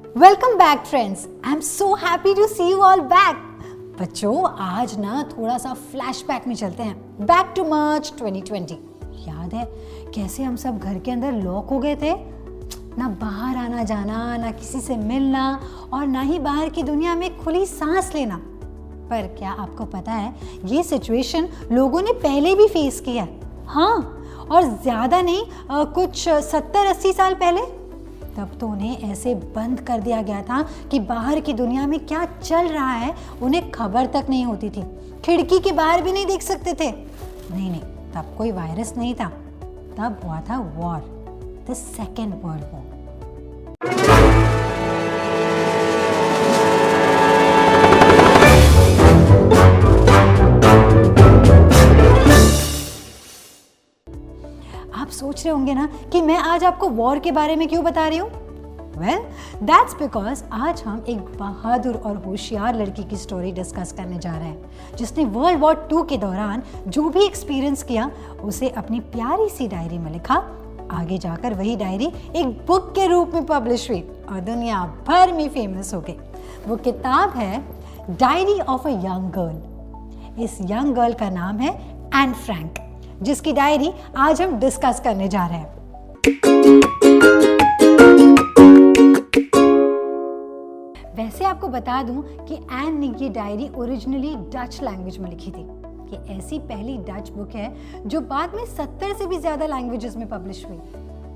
Welcome back friends, I am so happy to see you all back. बच्चों, आज ना थोड़ा सा फ्लैशबैक में चलते हैं, बैक टू मार्च 2020। याद है कैसे हम सब घर के अंदर लॉक हो गए थे, ना बाहर आना जाना, ना किसी से मिलना और ना ही बाहर की दुनिया में खुली सांस लेना। पर क्या आपको पता है ये सिचुएशन लोगों ने पहले भी फेस किया? हाँ, और ज़्यादा नहीं, कुछ 70-80 साल पहले। तब तो उन्हें ऐसे बंद कर दिया गया था कि बाहर की दुनिया में क्या चल रहा है उन्हें खबर तक नहीं होती थी। खिड़की के बाहर भी नहीं देख सकते थे। नहीं, तब कोई वायरस नहीं था, तब हुआ था war, the second world war. आप सोच रहे होंगे ना कि मैं आज आपको वॉर के बारे में क्यों बता रही हूँ? वेल, दैट्स बिकॉज आज हम एक बहादुर और होशियार लड़की की स्टोरी डिस्कस करने जा रहे हैं, जिसने वर्ल्ड वॉर 2 के दौरान जो भी एक्सपीरियंस किया उसे अपनी प्यारी सी डायरी में लिखा। आगे जाकर वही डायरी एक बुक के रूप में पब्लिश हुई और दुनिया भर में फेमस हो गई। वो किताब है diary of a young girl. इस यंग गर्ल का नाम है एन फ्रैंक, जिसकी डायरी आज हम डिस्कस करने जा रहे हैं। वैसे आपको बता दूं कि एन ने ये डायरी ओरिजिनली डच लैंग्वेज में लिखी थी। ये ऐसी पहली डच बुक है जो बाद में 70 से भी ज्यादा लैंग्वेजेस में पब्लिश हुई।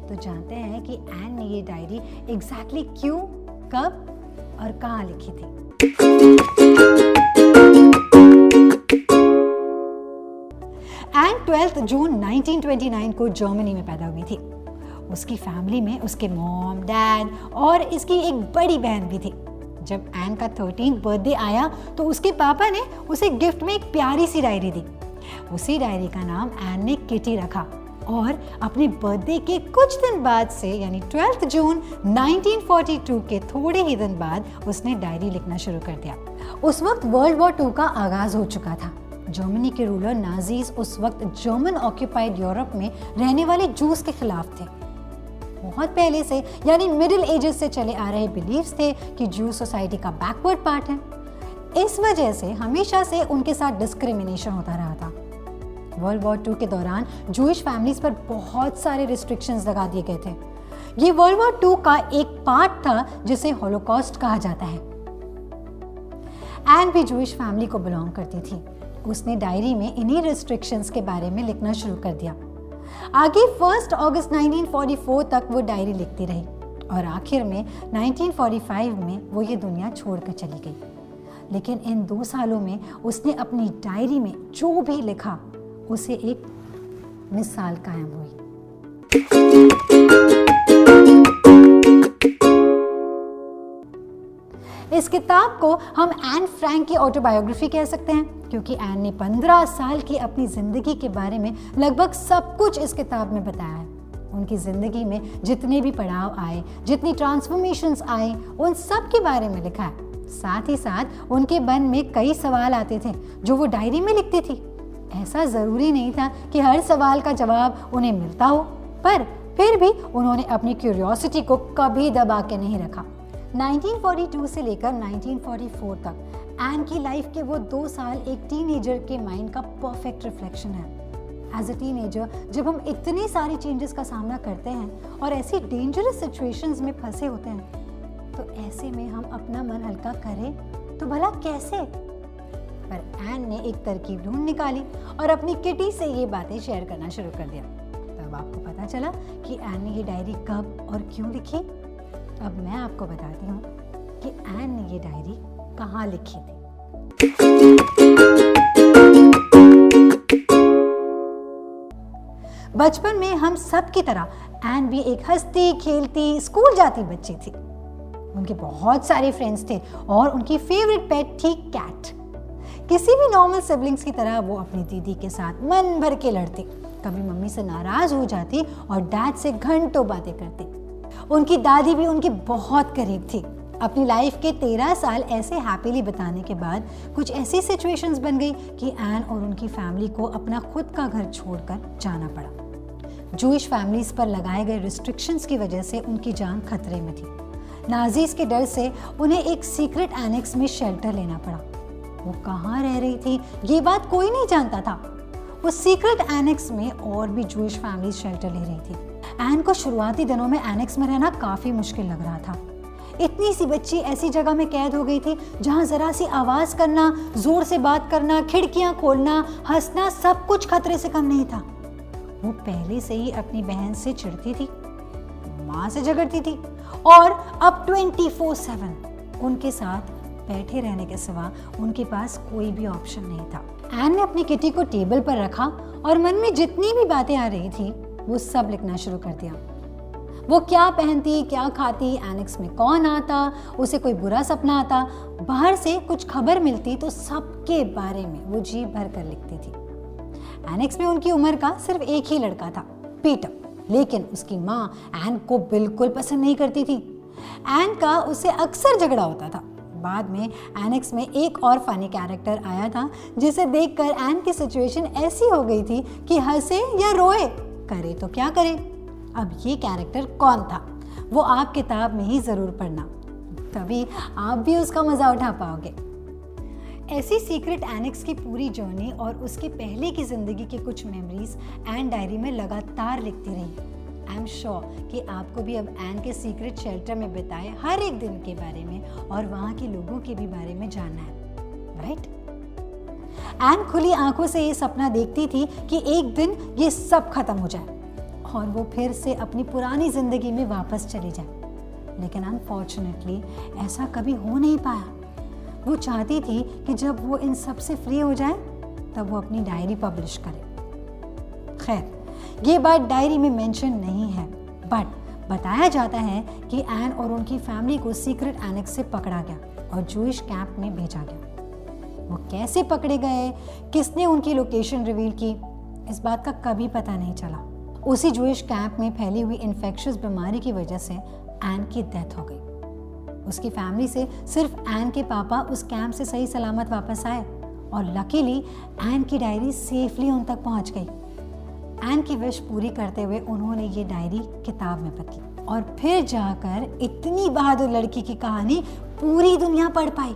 तो जानते हैं कि एन ने ये डायरी एग्जैक्टली क्यों, कब और कहाँ लिखी थी। एन 12 जून 1929 को जर्मनी में पैदा हुई थी। उसकी फैमिली में उसके मॉम, डैड और इसकी एक बड़ी बहन भी थी। जब एन का 13th बर्थडे आया तो उसके पापा ने उसे गिफ्ट में एक प्यारी सी डायरी दी। उसी डायरी का नाम एन ने किटी रखा और अपने बर्थडे के कुछ दिन बाद से यानी 12 जून 1942 के थोड़े ही दिन बाद उसने डायरी लिखना शुरू कर दिया। उस वक्त वर्ल्ड वॉर 2 का आगाज हो चुका था। जर्मनी के रूलर नाजीज उस वक्त जर्मन ऑक्यूपाइड यूरोप में रहने वाले जूस के खिलाफ थे। बहुत पहले से यानी मिडिल एजेस से चले आ रहे बिलीव्स थे कि जू सोसाइटी का बैकवर्ड पार्ट है। इस वजह से हमेशा से उनके साथ डिस्क्रिमिनेशन होता रहा था। वर्ल्ड वॉर 2 के दौरान जूइश फैमिलीज पर बहुत सारे रिस्ट्रिक्शंस लगा दिए गए थे। ये वर्ल्ड वॉर 2 का एक पार्ट था जिसे होलोकॉस्ट कहा जाता है। एन भी जूइश फैमिली को बिलोंग करती थी। उसने डायरी में इन्हीं रिस्ट्रिक्शंस के बारे में लिखना शुरू कर दिया। आगे 1 अगस्त 1944 तक वो डायरी लिखती रही और आखिर में 1945 में वो ये दुनिया छोड़कर चली गई। लेकिन इन 2 सालों में उसने अपनी डायरी में जो भी लिखा उसे एक मिसाल कायम हुई। इस किताब को हम एन फ्रैंक की ऑटोबायोग्राफी कह सकते हैं, क्योंकि एन ने 15 साल की अपनी जिंदगी के बारे में लगभग सब कुछ इस किताब में बताया है। उनकी जिंदगी में जितने भी पड़ाव आए, जितनी ट्रांसफॉर्मेशंस आई, उन सब के बारे में लिखा है। साथ ही साथ उनके मन में कई सवाल आते थे जो वो डायरी में लिखती थी। ऐसा जरूरी नहीं था कि हर सवाल का जवाब उन्हें मिलता हो, पर फिर भी उन्होंने अपनी क्यूरियोसिटी को कभी दबा के नहीं रखा। 1942 से लेकर 1944 तक एन की लाइफ के वो 2 साल एक टीनेजर के माइंड का परफेक्ट रिफ्लेक्शन है। एज अ टीनेजर जब हम इतनी सारी चेंजेस का सामना करते हैं और ऐसी डेंजरस सिचुएशंस में फंसे होते हैं, तो ऐसे में हम अपना मन हल्का करें तो भला कैसे? पर एन ने एक तरकीब ढूंढ निकाली और अपनी किटी से ये बातें शेयर करना शुरू कर दिया। तब आपको पता चला कि एन ने ये डायरी कब और क्यों लिखी। अब मैं आपको बताती हूँ कि एन ने ये डायरी कहाँ लिखी थी। बचपन में हम सब की तरह एन भी एक हंसती खेलती स्कूल जाती बच्ची थी। उनके बहुत सारे फ्रेंड्स थे और उनकी फेवरेट पेट थी कैट। किसी भी नॉर्मल सिबलिंग्स की तरह वो अपनी दीदी के साथ मन भर के लड़ती, कभी मम्मी से नाराज हो जाती और डैड से घंटों बातें करती। उनकी दादी भी उनके बहुत करीब थी। अपनी लाइफ के 13 साल ऐसे हैप्पीली बिताने के बाद कुछ ऐसी सिचुएशंस बन गई कि एन और उनकी फैमिली को अपना खुद का घर छोड़कर जाना पड़ा। जूइश फैमिलीज पर लगाए गए रिस्ट्रिक्शंस की वजह से उनकी जान खतरे में थी। नाजीज के डर से उन्हें एक सीक्रेट एनेक्स में शेल्टर लेना पड़ा। वो कहाँ रह रही थी ये बात कोई नहीं जानता था। वो सीक्रेट एनेक्स में और भी जूइश फैमिलीज शेल्टर ले रही थी। एन को शुरुआती दिनों में एनेक्स में रहना काफी मुश्किल लग रहा था। इतनी सी बच्ची ऐसी जगह में कैद हो गई थी जहां जरा सी आवाज करना, जोर से बात करना, खिड़कियां खोलना, हंसना, सब कुछ खतरे से कम नहीं था। वो पहले से ही अपनी बहन से चिढ़ती थी, माँ से झगड़ती थी और अब 24/7 उनके साथ बैठे रहने के सिवा उनके पास कोई भी ऑप्शन नहीं था। एन ने अपनी किटी को टेबल पर रखा और मन में जितनी भी बातें आ रही थी वो सब लिखना शुरू कर दिया। वो क्या पहनती, क्या खाती, एनेक्स में कौन आता, उसे कोई बुरा सपना आता, बाहर से कुछ खबर मिलती तो सबके बारे में वो जी भर कर लिखती थी। एनेक्स में उनकी उम्र का सिर्फ एक ही लड़का था, पीटर, लेकिन उसकी माँ एन को बिल्कुल पसंद नहीं करती थी। एन का उससे अक्सर झगड़ा होता था। बाद में एनेक्स में एक और फनी कैरेक्टर आया था जिसे देखकर एन की सिचुएशन ऐसी हो गई थी कि हंसे या रोए, करे तो क्या करे। अब ये कैरेक्टर कौन था वो आप किताब में ही जरूर पढ़ना, तभी आप भी उसका मजा उठा पाओगे। ऐसी सीक्रेट एनेक्स की पूरी जर्नी और उसके पहले की जिंदगी के कुछ मेमोरीज एन डायरी में लगातार लिखती रही। आई एम श्योर कि आपको भी अब एन के सीक्रेट शेल्टर में बिताए हर एक दिन के बारे में और वहाँ के लोगों के भी बारे में जानना है, राइट? एन खुली आंखों से ये सपना देखती थी कि एक दिन ये सब खत्म हो जाए और वो फिर से अपनी पुरानी जिंदगी में वापस चली जाए, लेकिन अनफॉर्चुनेटली ऐसा कभी हो नहीं पाया। वो चाहती थी कि जब वो इन सब से फ्री हो जाए तब वो अपनी डायरी पब्लिश करे। खैर, ये बात डायरी में मेंशन नहीं है, बट बताया जाता है कि एन और उनकी फैमिली को सीक्रेट एनेक्स से पकड़ा गया और जूइश कैंप में भेजा गया। वो कैसे पकड़े गए, किसने उनकी लोकेशन रिवील की, इस बात का कभी पता नहीं चला। उसी जूइश कैंप में फैली हुई इन्फेक्शियस बीमारी की वजह से एन की डेथ हो गई। उसकी फैमिली से सिर्फ एन के पापा उस कैंप से सही सलामत वापस आए और लकीली एन की डायरी सेफली उन तक पहुंच गई। एन की विश पूरी करते हुए उन्होंने ये डायरी किताब में बदली और फिर जाकर इतनी बहादुर लड़की की कहानी पूरी दुनिया पढ़ पाई।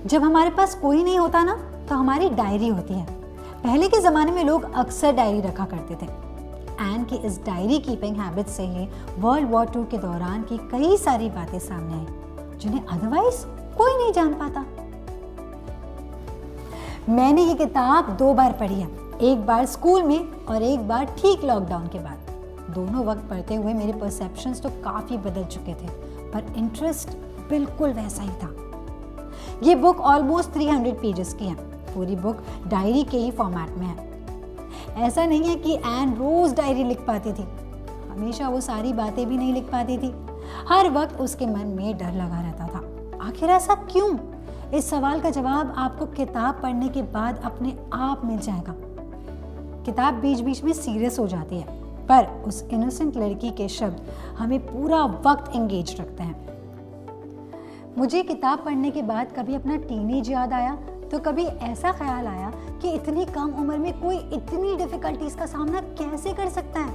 जब हमारे पास कोई नहीं होता ना तो हमारी डायरी होती है। पहले के ज़माने में लोग अक्सर डायरी रखा करते थे। एन की इस डायरी कीपिंग हैबिट से ही वर्ल्ड वॉर 2 के दौरान की कई सारी बातें सामने आई जिन्हें अदरवाइज कोई नहीं जान पाता। मैंने ये किताब 2 बार पढ़ी है, एक बार स्कूल में और एक बार ठीक लॉकडाउन के बाद। दोनों वक्त पढ़ते हुए मेरे परसेप्शंस तो काफ़ी बदल चुके थे, पर इंटरेस्ट बिल्कुल वैसा ही था। ये बुक ऑलमोस्ट 300 पेजेस की है। पूरी बुक डायरी के ही फॉर्मेट में है। ऐसा नहीं है कि एन रोज डायरी लिख पाती थी, हमेशा वो सारी बातें भी नहीं लिख पाती थी। हर वक्त उसके मन में डर लगा रहता था। आखिर ऐसा क्यों? इस सवाल का जवाब आपको किताब पढ़ने के बाद अपने आप मिल जाएगा। किताब बीच बीच में सीरियस हो जाती है, पर उस इनोसेंट लड़की के शब्द हमें पूरा वक्त एंगेज रखते हैं। मुझे किताब पढ़ने के बाद कभी अपना टीनेज याद आया तो कभी ऐसा ख्याल आया कि इतनी कम उम्र में कोई इतनी डिफिकल्टीज का सामना कैसे कर सकता है।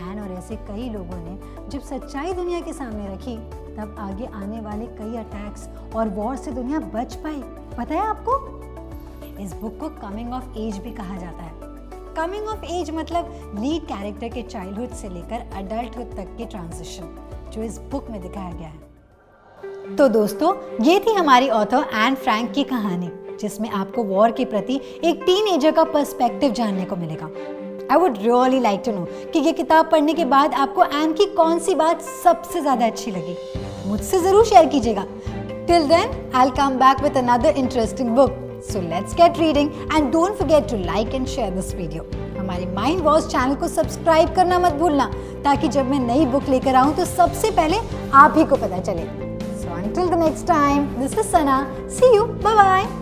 एन और ऐसे कई लोगों ने जब सच्चाई दुनिया के सामने रखी तब आगे आने वाले कई अटैक्स और वॉर से दुनिया बच पाई। पता है आपको, इस बुक को कमिंग ऑफ एज भी कहा जाता है। कमिंग ऑफ एज मतलब लीड कैरेक्टर के चाइल्डहुड से लेकर अडल्टहुड तक के ट्रांजिशन जो इस बुक में दिखाया गया है। तो दोस्तों, ये थी हमारी ऑथर एन फ्रैंक की कहानी, जिसमें आपको वॉर के प्रति एक टीनएजर का पर्सपेक्टिव जानने को मिलेगा। I would really like to know कि ये किताब पढ़ने के बाद आपको एन की कौन सी बात सबसे ज्यादा अच्छी लगी। मुझसे जरूर शेयर कीजिएगा। Till then I will come back with another interesting book. So let's get reading and don't forget to like and share this video. हमारे माइंड वॉश चैनल को सब्सक्राइब करना मत भूलना, ताकि जब मैं नई बुक लेकर आऊं तो सबसे पहले आप ही को पता चले। So until the next time, this is Sana. See you. Bye bye.